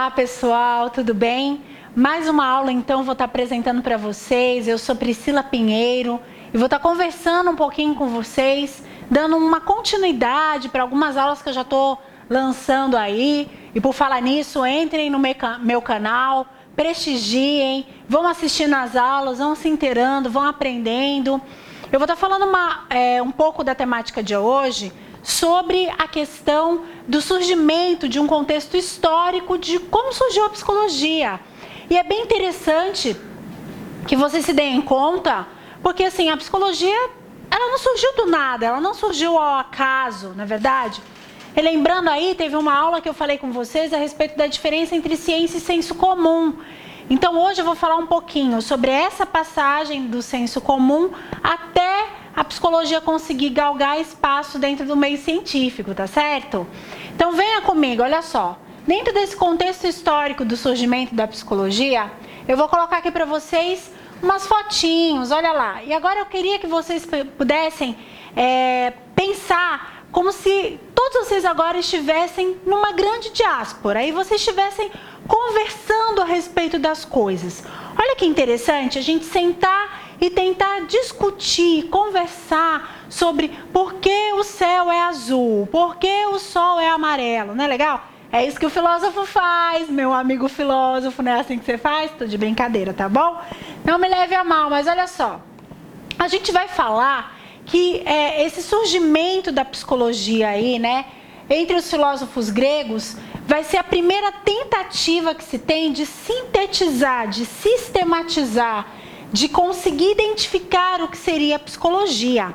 Olá pessoal, tudo bem? Mais uma aula então vou estar apresentando para vocês. Eu sou Priscila Pinheiro e vou estar conversando um pouquinho com vocês, dando uma continuidade para algumas aulas que eu já estou lançando aí. E por falar nisso, entrem no meu canal, prestigiem, vão assistindo as aulas, vão se inteirando, vão aprendendo. Eu vou estar falando um pouco da temática de hoje, sobre a questão do surgimento de um contexto histórico de como surgiu a psicologia. E é bem interessante que vocês se deem conta, porque assim, a psicologia, ela não surgiu do nada, ela não surgiu ao acaso, na verdade. E lembrando aí, teve uma aula que eu falei com vocês a respeito da diferença entre ciência e senso comum. Então hoje eu vou falar um pouquinho sobre essa passagem do senso comum até a psicologia conseguir galgar espaço dentro do meio científico, tá certo? Então venha comigo, olha só. Dentro desse contexto histórico do surgimento da psicologia, eu vou colocar aqui para vocês umas fotinhos, olha lá. E agora eu queria que vocês pudessem pensar como se todos vocês agora estivessem numa grande diáspora e vocês estivessem conversando a respeito das coisas. Olha que interessante a gente sentar e tentar discutir, conversar sobre por que o céu é azul, por que o sol é amarelo, não é legal? É isso que o filósofo faz, meu amigo filósofo, não é assim que você faz? Tô de brincadeira, tá bom? Não me leve a mal, mas olha só, a gente vai falar que esse surgimento da psicologia aí, né, entre os filósofos gregos, vai ser a primeira tentativa que se tem de sintetizar, de sistematizar, de conseguir identificar o que seria a psicologia.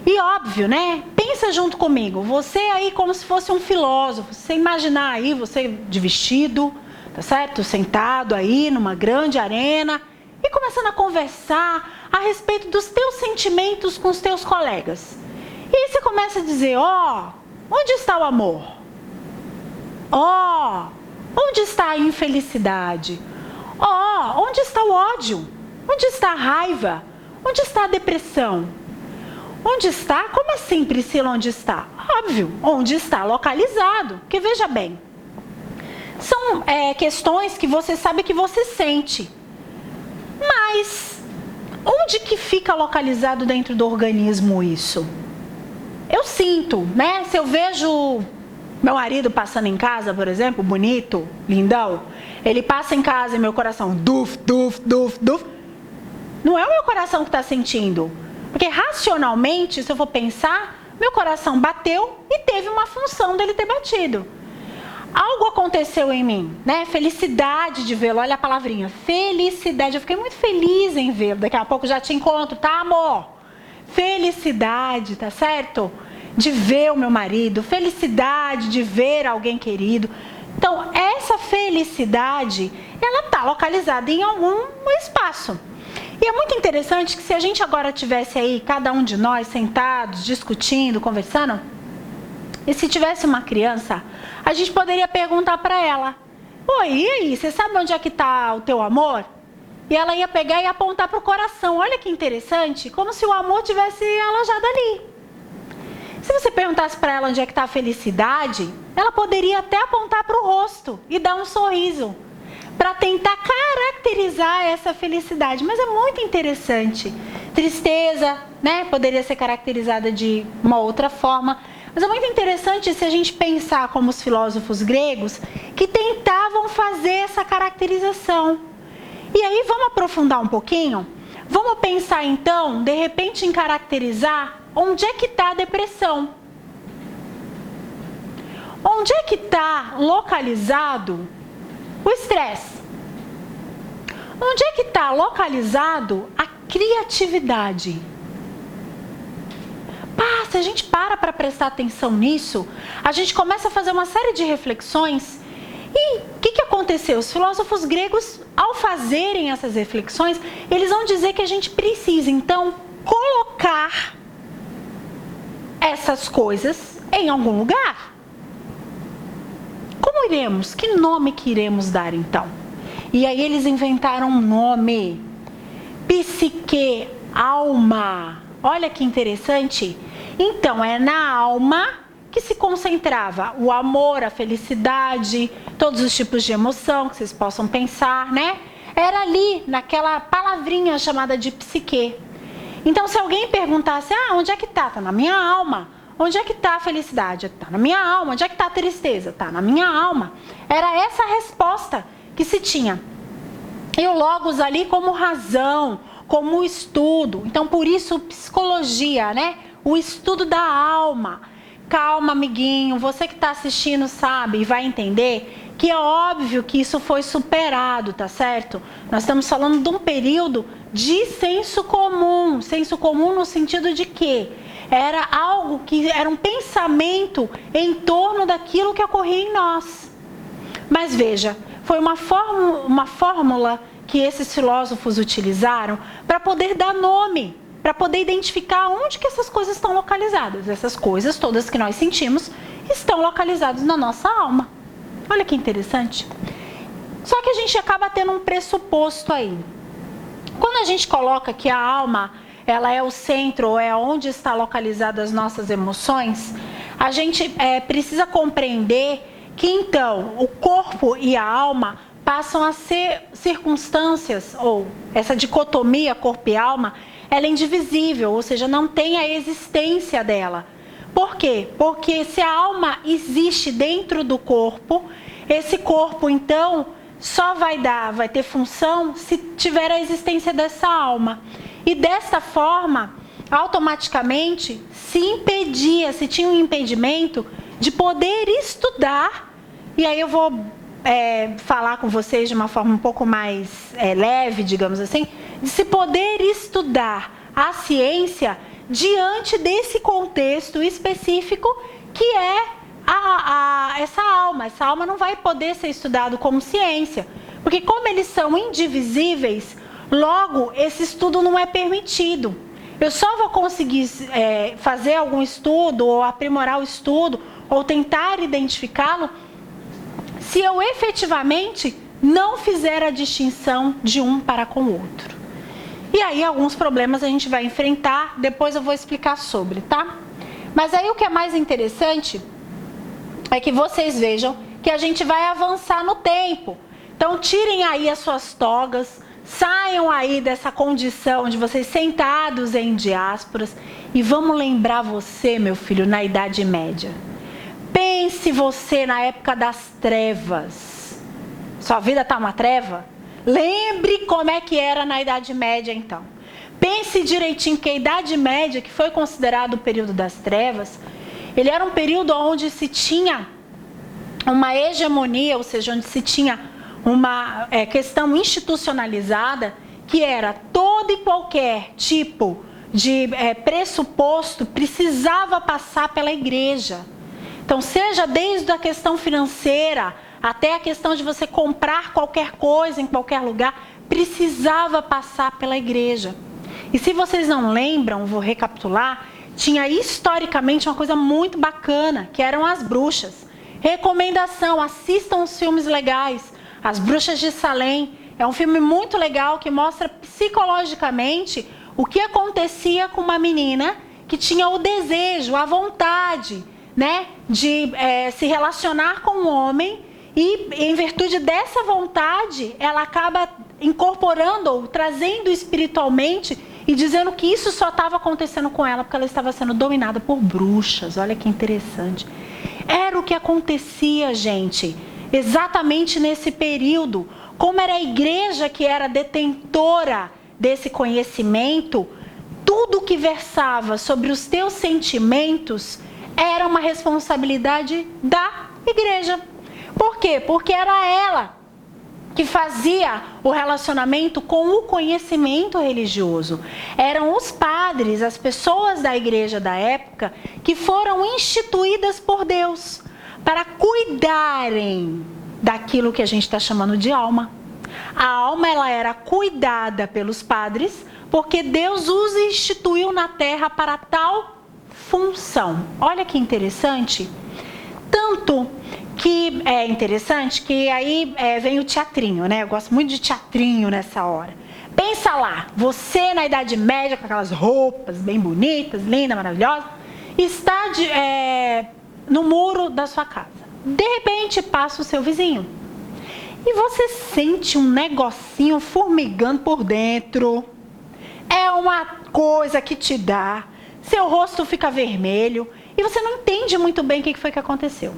E óbvio, né? Pensa junto comigo, você aí como se fosse um filósofo, você imaginar aí, você de vestido, tá certo? Sentado aí numa grande arena e começando a conversar a respeito dos teus sentimentos com os teus colegas. E aí você começa a dizer, onde está o amor? Onde está a infelicidade? Onde está o ódio? Onde está a raiva? Onde está a depressão? Onde está? Como assim, Priscila, onde está? Óbvio, onde está localizado. Porque veja bem, são questões que você sabe que você sente. Mas onde que fica localizado dentro do organismo isso? Eu sinto, né? Se eu vejo meu marido passando em casa, por exemplo, bonito, lindão, ele passa em casa e meu coração, duf, duf, duf, duf. Não é o meu coração que está sentindo. Porque racionalmente, se eu for pensar, meu coração bateu e teve uma função dele ter batido. Algo aconteceu em mim, né? Felicidade de vê-lo, olha a palavrinha, felicidade. Eu fiquei muito feliz em vê-lo. Daqui a pouco já te encontro, tá, amor? Felicidade, tá certo? De ver o meu marido, felicidade de ver alguém querido. Então, essa felicidade, ela está localizada em algum espaço. E é muito interessante que se a gente agora tivesse aí, cada um de nós, sentados, discutindo, conversando, e se tivesse uma criança, a gente poderia perguntar para ela, oi, e aí, você sabe onde é que está o teu amor? E ela ia pegar e apontar para o coração. Olha que interessante, como se o amor tivesse alojado ali. Se você perguntasse para ela onde é que está a felicidade, ela poderia até apontar para o rosto e dar um sorriso, para tentar caracterizar essa felicidade. Mas é muito interessante. Tristeza, né? Poderia ser caracterizada de uma outra forma. Mas é muito interessante se a gente pensar como os filósofos gregos que tentavam fazer essa caracterização. E aí vamos aprofundar um pouquinho? Vamos pensar então, de repente, em caracterizar onde é que está a depressão. Onde é que está localizado o estresse? Onde é que está localizado a criatividade? Se a gente para prestar atenção nisso, a gente começa a fazer uma série de reflexões. E o que aconteceu? Os filósofos gregos, ao fazerem essas reflexões, eles vão dizer que a gente precisa, então, colocar essas coisas em algum lugar. Como iremos? Que nome que iremos dar, então? E aí eles inventaram um nome. Psique, alma. Olha que interessante. Então, é na alma que se concentrava o amor, a felicidade, todos os tipos de emoção que vocês possam pensar, né? Era ali, naquela palavrinha chamada de psique. Então, se alguém perguntasse, onde é que está? Está na minha alma. Onde é que está a felicidade? Está na minha alma. Onde é que está a tristeza? Está na minha alma. Era essa a resposta que se tinha. E o logos ali como razão, como estudo. Então, por isso, psicologia, né? O estudo da alma. Calma, amiguinho. Você que está assistindo sabe e vai entender que é óbvio que isso foi superado, tá certo? Nós estamos falando de um período de senso comum no sentido de que era algo que era um pensamento em torno daquilo que ocorria em nós. Mas veja, foi uma fórmula que esses filósofos utilizaram para poder dar nome, para poder identificar onde que essas coisas estão localizadas. Essas coisas todas que nós sentimos estão localizadas na nossa alma. Olha que interessante. Só que a gente acaba tendo um pressuposto aí. Quando a gente coloca que a alma, ela é o centro, ou é onde está localizadas as nossas emoções, a gente precisa compreender que então o corpo e a alma passam a ser circunstâncias, ou essa dicotomia corpo e alma, ela é indivisível, ou seja, não tem a existência dela. Por quê? Porque se a alma existe dentro do corpo, esse corpo, então, só vai ter função se tiver a existência dessa alma. E dessa forma, automaticamente, se tinha um impedimento de poder estudar, e aí eu vou falar com vocês de uma forma um pouco mais leve, digamos assim, de se poder estudar a ciência diante desse contexto específico que é essa alma. Essa alma não vai poder ser estudado como ciência, porque como eles são indivisíveis, logo esse estudo não é permitido. Eu só vou conseguir fazer algum estudo, ou aprimorar o estudo, ou tentar identificá-lo, se eu efetivamente não fizer a distinção de um para com o outro. E aí alguns problemas a gente vai enfrentar, depois eu vou explicar sobre, tá? Mas aí o que é mais interessante é que vocês vejam que a gente vai avançar no tempo. Então tirem aí as suas togas, saiam aí dessa condição de vocês sentados em diásporas e vamos lembrar você, meu filho, na Idade Média. Pense você na época das trevas. Sua vida está uma treva? Lembre como é que era na Idade Média, então. Pense direitinho que a Idade Média, que foi considerado o período das trevas, ele era um período onde se tinha uma hegemonia, ou seja, onde se tinha uma questão institucionalizada, que era todo e qualquer tipo de pressuposto precisava passar pela igreja. Então, seja desde a questão financeira até a questão de você comprar qualquer coisa em qualquer lugar, precisava passar pela igreja. E se vocês não lembram, vou recapitular, tinha historicamente uma coisa muito bacana, que eram as bruxas. Recomendação, assistam os filmes legais. As Bruxas de Salem é um filme muito legal que mostra psicologicamente o que acontecia com uma menina que tinha o desejo, a vontade, né, de se relacionar com um homem. E em virtude dessa vontade, ela acaba incorporando ou trazendo espiritualmente e dizendo que isso só estava acontecendo com ela porque ela estava sendo dominada por bruxas. Olha que interessante. Era o que acontecia, gente, exatamente nesse período. Como era a igreja que era detentora desse conhecimento, tudo que versava sobre os teus sentimentos era uma responsabilidade da igreja. Por quê? Porque era ela que fazia o relacionamento com o conhecimento religioso. Eram os padres, as pessoas da igreja da época, que foram instituídas por Deus para cuidarem daquilo que a gente está chamando de alma. A alma, ela era cuidada pelos padres, porque Deus os instituiu na terra para tal função. Olha que interessante. Tanto que é interessante que aí vem o teatrinho, né? Eu gosto muito de teatrinho nessa hora. Pensa lá, você na Idade Média, com aquelas roupas bem bonitas, linda, maravilhosa, está no muro da sua casa. De repente passa o seu vizinho. E você sente um negocinho formigando por dentro. É uma coisa que te dá. Seu rosto fica vermelho. E você não entende muito bem o que foi que aconteceu.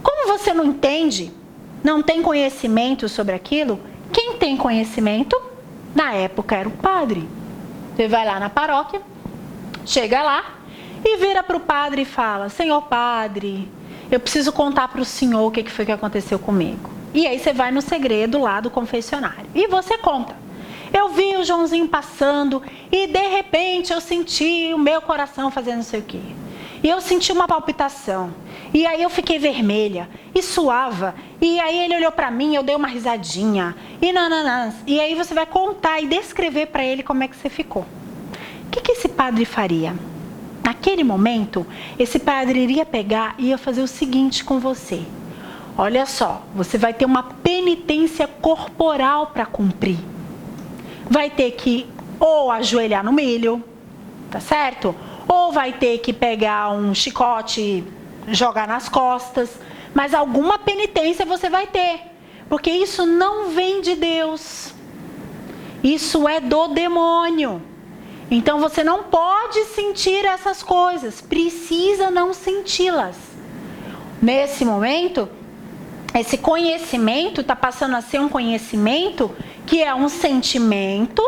Como você não entende, não tem conhecimento sobre aquilo, quem tem conhecimento, na época, era o padre. Você vai lá na paróquia, chega lá e vira para o padre e fala: Senhor padre, eu preciso contar para o senhor o que foi que aconteceu comigo. E aí você vai no segredo lá do confessionário e você conta. Eu vi o Joãozinho passando e de repente eu senti o meu coração fazendo não sei o quê. E eu senti uma palpitação. E aí eu fiquei vermelha e suava. E aí ele olhou pra mim, eu dei uma risadinha. E nananã. E aí você vai contar e descrever pra ele como é que você ficou. O que esse padre faria? Naquele momento, esse padre iria pegar e ia fazer o seguinte com você. Olha só, você vai ter uma penitência corporal para cumprir. Vai ter que ou ajoelhar no milho, tá certo? Ou vai ter que pegar um chicote e jogar nas costas. Mas alguma penitência você vai ter. Porque isso não vem de Deus. Isso é do demônio. Então você não pode sentir essas coisas. Precisa não senti-las. Nesse momento, esse conhecimento está passando a ser um conhecimento que é um sentimento,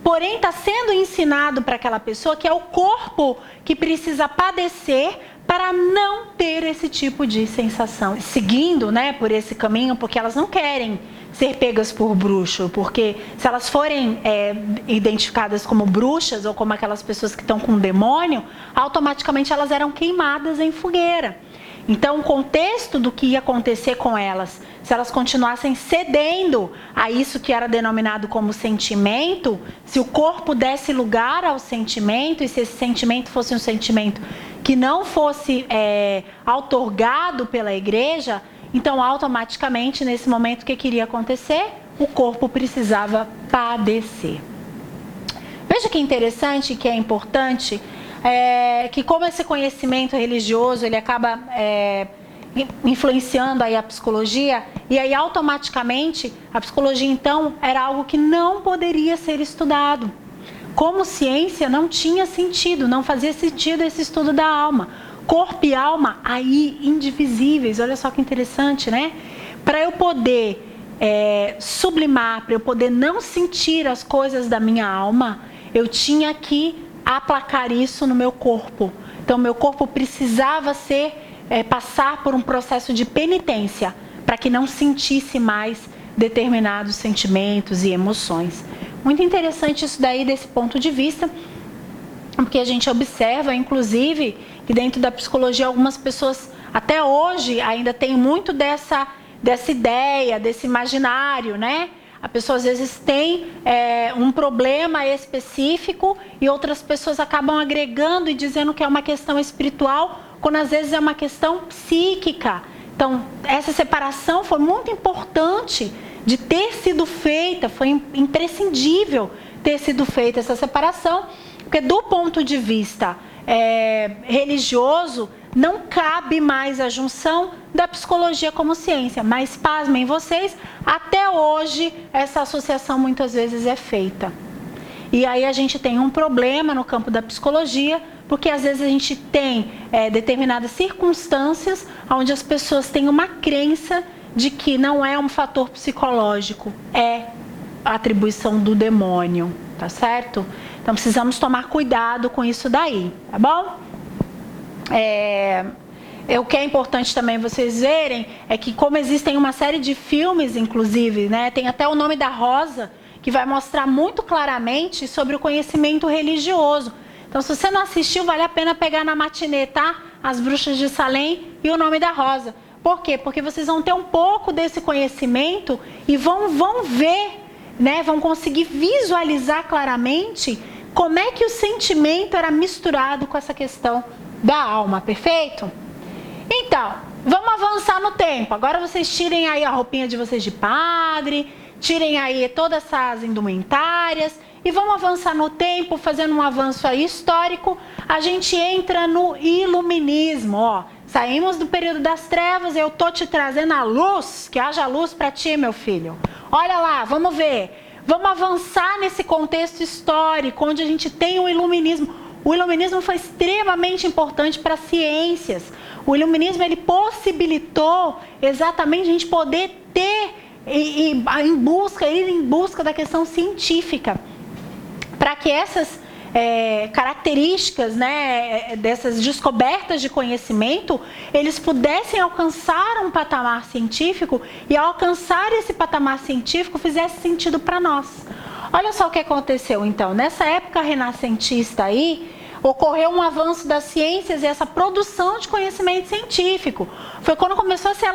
porém está sendo ensinado para aquela pessoa que é o corpo que precisa padecer para não ter esse tipo de sensação. Seguindo, né, por esse caminho, porque elas não querem ser pegas por bruxo, porque se elas forem identificadas como bruxas ou como aquelas pessoas que estão com demônio, automaticamente elas eram queimadas em fogueira. Então, o contexto do que ia acontecer com elas, se elas continuassem cedendo a isso que era denominado como sentimento, se o corpo desse lugar ao sentimento, e se esse sentimento fosse um sentimento que não fosse outorgado pela igreja, então, automaticamente, nesse momento, o que iria acontecer? O corpo precisava padecer. Veja que interessante, que é importante, que como esse conhecimento religioso, ele acaba influenciando aí a psicologia, e aí automaticamente a psicologia então era algo que não poderia ser estudado. Como ciência não tinha sentido, não fazia sentido esse estudo da alma. Corpo e alma aí indivisíveis, olha só que interessante, né? Para eu poder sublimar, para eu poder não sentir as coisas da minha alma, eu tinha que aplacar isso no meu corpo. Então, meu corpo precisava passar por um processo de penitência para que não sentisse mais determinados sentimentos e emoções. Muito interessante isso daí desse ponto de vista, porque a gente observa, inclusive, que dentro da psicologia algumas pessoas até hoje ainda tem muito dessa ideia, desse imaginário, né? A pessoa às vezes tem um problema específico e outras pessoas acabam agregando e dizendo que é uma questão espiritual, quando às vezes é uma questão psíquica. Então, essa separação foi muito importante de ter sido feita, foi imprescindível ter sido feita essa separação, porque do ponto de vista religioso, não cabe mais a junção da psicologia como ciência. Mas, pasmem vocês, até hoje essa associação muitas vezes é feita. E aí a gente tem um problema no campo da psicologia, porque às vezes a gente tem determinadas circunstâncias onde as pessoas têm uma crença de que não é um fator psicológico, é a atribuição do demônio, tá certo? Então precisamos tomar cuidado com isso daí, tá bom? O que é importante também vocês verem é que como existem uma série de filmes, inclusive, né, tem até o Nome da Rosa, que vai mostrar muito claramente sobre o conhecimento religioso. Então, se você não assistiu, vale a pena pegar na matinê, tá? As Bruxas de Salem e o Nome da Rosa. Por quê? Porque vocês vão ter um pouco desse conhecimento e vão ver, né, vão conseguir visualizar claramente como é que o sentimento era misturado com essa questão da alma, perfeito? Então, vamos avançar no tempo. Agora vocês tirem aí a roupinha de vocês de padre, tirem aí todas essas indumentárias e vamos avançar no tempo, fazendo um avanço aí histórico. A gente entra no iluminismo, ó. Saímos do período das trevas, eu tô te trazendo a luz, que haja luz para ti, meu filho. Olha lá, vamos ver. Vamos avançar nesse contexto histórico, onde a gente tem o iluminismo. O iluminismo foi extremamente importante para as ciências. O iluminismo, ele possibilitou exatamente a gente poder ter, ir em busca da questão científica, para que essas características, né, dessas descobertas de conhecimento, eles pudessem alcançar um patamar científico, e ao alcançar esse patamar científico fizesse sentido para nós. Olha só o que aconteceu então, nessa época renascentista aí, ocorreu um avanço das ciências e essa produção de conhecimento científico. Foi quando começou a ser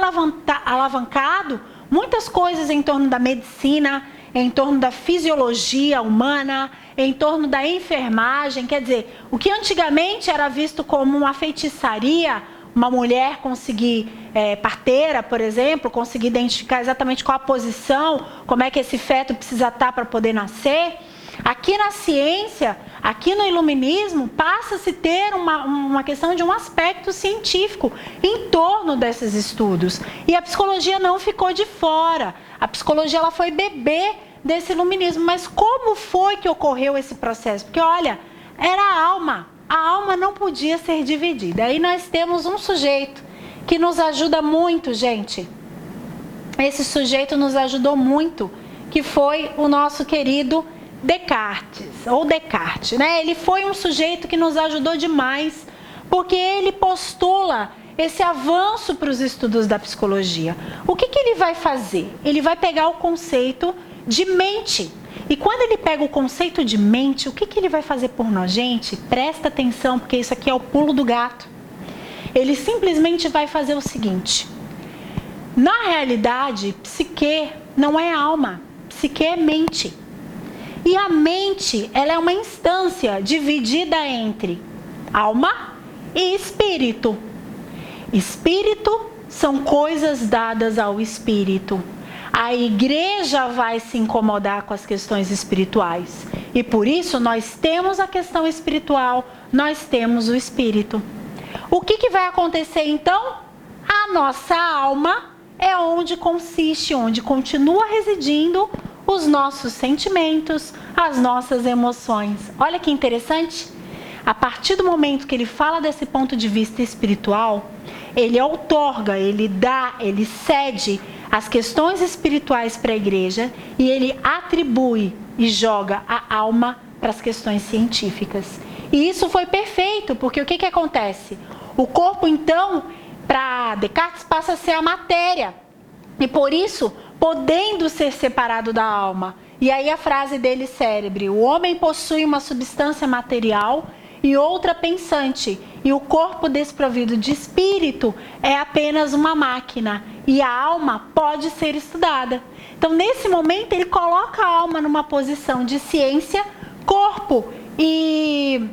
alavancado muitas coisas em torno da medicina, em torno da fisiologia humana, em torno da enfermagem. Quer dizer, o que antigamente era visto como uma feitiçaria, uma mulher conseguir, parteira, por exemplo, conseguir identificar exatamente qual a posição, como é que esse feto precisa estar para poder nascer. Aqui na ciência, aqui no iluminismo, passa-se a ter uma questão de um aspecto científico em torno desses estudos. E a psicologia não ficou de fora. A psicologia, ela foi bebê desse iluminismo. Mas como foi que ocorreu esse processo? Porque, olha, era a alma. A alma não podia ser dividida. Aí nós temos um sujeito que nos ajuda muito, gente. Esse sujeito nos ajudou muito, que foi o nosso querido Descartes, né? Ele foi um sujeito que nos ajudou demais, porque ele postula esse avanço para os estudos da psicologia. O que ele vai fazer? Ele vai pegar o conceito de mente. E quando ele pega o conceito de mente, o que ele vai fazer por nós? Gente, presta atenção, porque isso aqui é o pulo do gato. Ele simplesmente vai fazer o seguinte: na realidade, psique não é alma, psique é mente. E a mente, ela é uma instância dividida entre alma e espírito. Espírito são coisas dadas ao espírito. A igreja vai se incomodar com as questões espirituais. E por isso nós temos a questão espiritual, nós temos o espírito. O que vai acontecer então? A nossa alma é onde consiste, onde continua residindo os nossos sentimentos, as nossas emoções. Olha que interessante. A partir do momento que ele fala desse ponto de vista espiritual, ele outorga, ele dá, ele cede as questões espirituais para a igreja e ele atribui e joga a alma para as questões científicas. E isso foi perfeito, porque o que acontece? O corpo, então, para Descartes, passa a ser a matéria. E por isso, podendo ser separado da alma. E aí a frase dele célebre: o homem possui uma substância material e outra pensante, e o corpo desprovido de espírito é apenas uma máquina, e a alma pode ser estudada. Então, nesse momento, ele coloca a alma numa posição de ciência, corpo e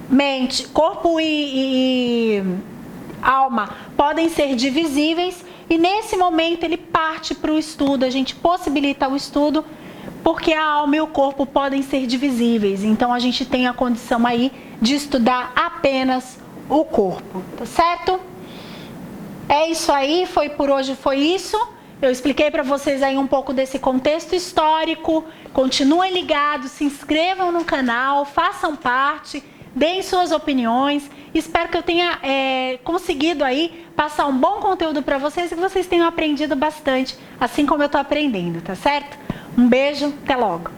mente, corpo e alma podem ser divisíveis, e nesse momento ele parte para o estudo, a gente possibilita o estudo, porque a alma e o corpo podem ser divisíveis. Então a gente tem a condição aí de estudar apenas o corpo, tá certo? É isso aí, foi por hoje, foi isso. Eu expliquei para vocês aí um pouco desse contexto histórico. Continuem ligados, se inscrevam no canal, façam parte, deem suas opiniões. Espero que eu tenha conseguido aí passar um bom conteúdo para vocês e que vocês tenham aprendido bastante, assim como eu estou aprendendo, tá certo? Um beijo, até logo!